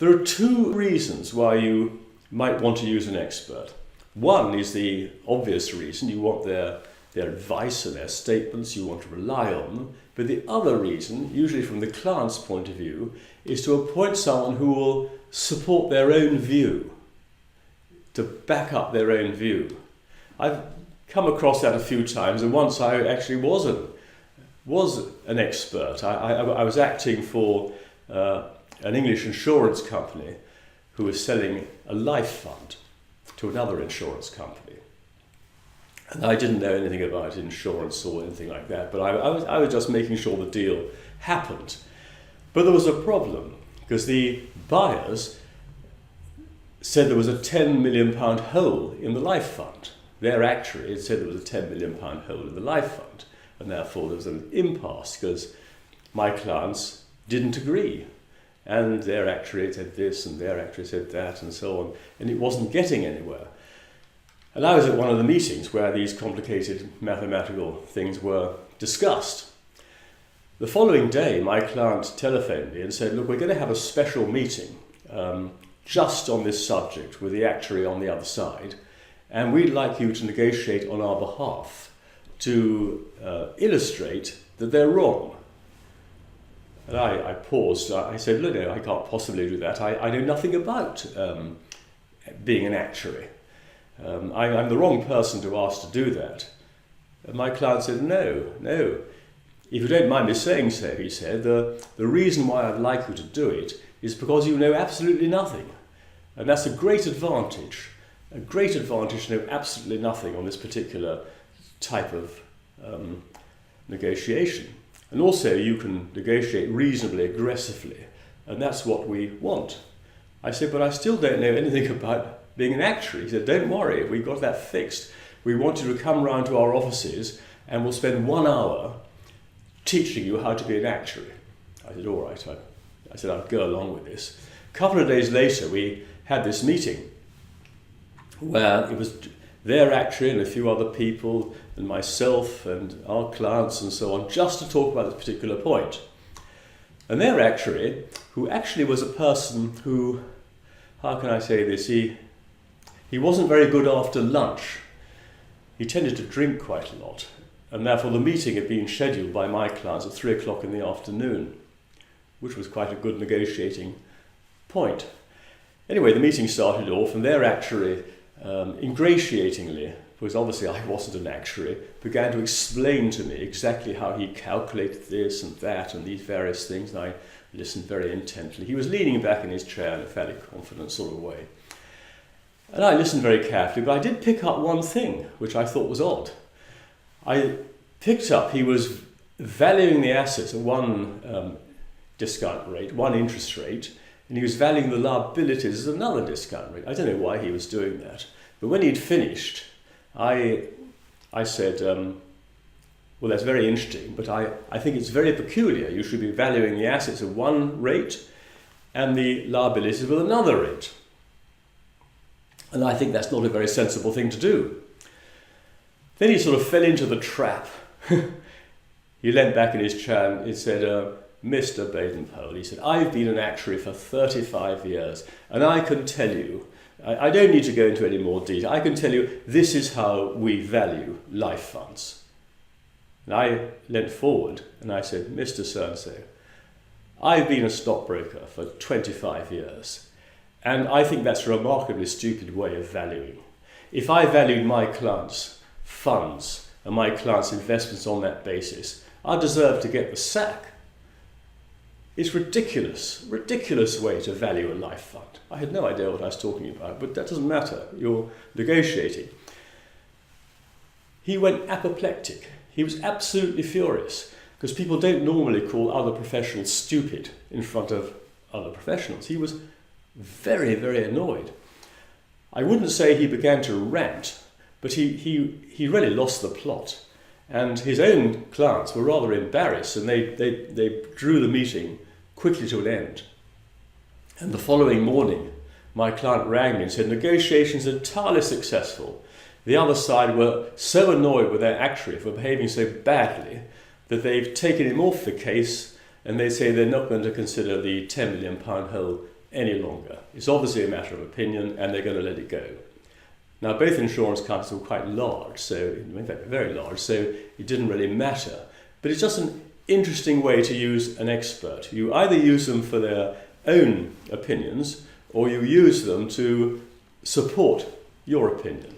There are two reasons why you might want to use an expert. One is the obvious reason, you want their advice and their statements, you want to rely on them. But the other reason, usually from the client's point of view, is to appoint someone who will support their own view, to back up their own view. I've come across that a few times, and once I actually was an expert. I was acting for an English insurance company who was selling a life fund to another insurance company. And I didn't know anything about insurance or anything like that, but I was just making sure the deal happened. But there was a problem, because the buyers said there was a £10 million hole in the life fund. Their actuary had said there was a £10 million hole in the life fund, and therefore there was an impasse, because my clients didn't agree. And their actuary said this, and their actuary said that, and so on, and it wasn't getting anywhere. And I was at one of the meetings where these complicated mathematical things were discussed. The following day, my client telephoned me and said, look, we're going to have a special meeting just on this subject with the actuary on the other side, and we'd like you to negotiate on our behalf to illustrate that they're wrong. And I paused. I said, look, no, I can't possibly do that. I know nothing about being an actuary. I'm the wrong person to ask to do that. And my client said, no. If you don't mind me saying so, he said, the reason why I'd like you to do it is because you know absolutely nothing. And that's a great advantage to know absolutely nothing on this particular type of negotiation. And also you can negotiate reasonably aggressively, and that's what we want. I said, but I still don't know anything about being an actuary. He said, don't worry, we've got that fixed. We want you to come round to our offices and we'll spend 1 hour teaching you how to be an actuary. I said, all right. I said, I'll go along with this. A couple of days later, we had this meeting where it was their actuary and a few other people and myself and our clients and so on, just to talk about this particular point. And their actuary, who actually was a person who, how can I say this, he wasn't very good after lunch. He tended to drink quite a lot, and therefore the meeting had been scheduled by my clients at 3 o'clock in the afternoon, which was quite a good negotiating point. Anyway, the meeting started off, and their actuary, ingratiatingly, because obviously I wasn't an actuary, began to explain to me exactly how he calculated this and that and these various things, and I listened very intently. He was leaning back in his chair in a fairly confident sort of way. And I listened very carefully, but I did pick up one thing, which I thought was odd. I picked up he was valuing the assets at one discount rate, one interest rate, and he was valuing the liabilities at another discount rate. I don't know why he was doing that. But when he'd finished, I said, well, that's very interesting, but I think it's very peculiar. You should be valuing the assets at one rate and the liabilities with another rate. And I think that's not a very sensible thing to do. Then he sort of fell into the trap. He leant back in his chair and he said, Mr. Baden-Powell, he said, I've been an actuary for 35 years, and I can tell you, I don't need to go into any more detail, I can tell you this is how we value life funds. And I leant forward and I said, Mr. So-and-so, I've been a stockbroker for 25 years, and I think that's a remarkably stupid way of valuing. If I valued my clients' funds and my clients' investments on that basis, I deserve to get the sack. It's ridiculous way to value a life fund. I had no idea what I was talking about, but that doesn't matter. You're negotiating. He went apoplectic. He was absolutely furious, because people don't normally call other professionals stupid in front of other professionals. He was very, very annoyed. I wouldn't say he began to rant, but he really lost the plot. And his own clients were rather embarrassed, and they drew the meeting quickly to an end. And the following morning, my client rang me and said, negotiations entirely successful. The other side were so annoyed with their actuary for behaving so badly that they've taken him off the case, and they say they're not going to consider the £10 million hole any longer. It's obviously a matter of opinion, and they're going to let it go. Now, both insurance companies were quite large, so in fact very large, so it didn't really matter. But it's just an interesting way to use an expert. You either use them for their own opinions, or you use them to support your opinion.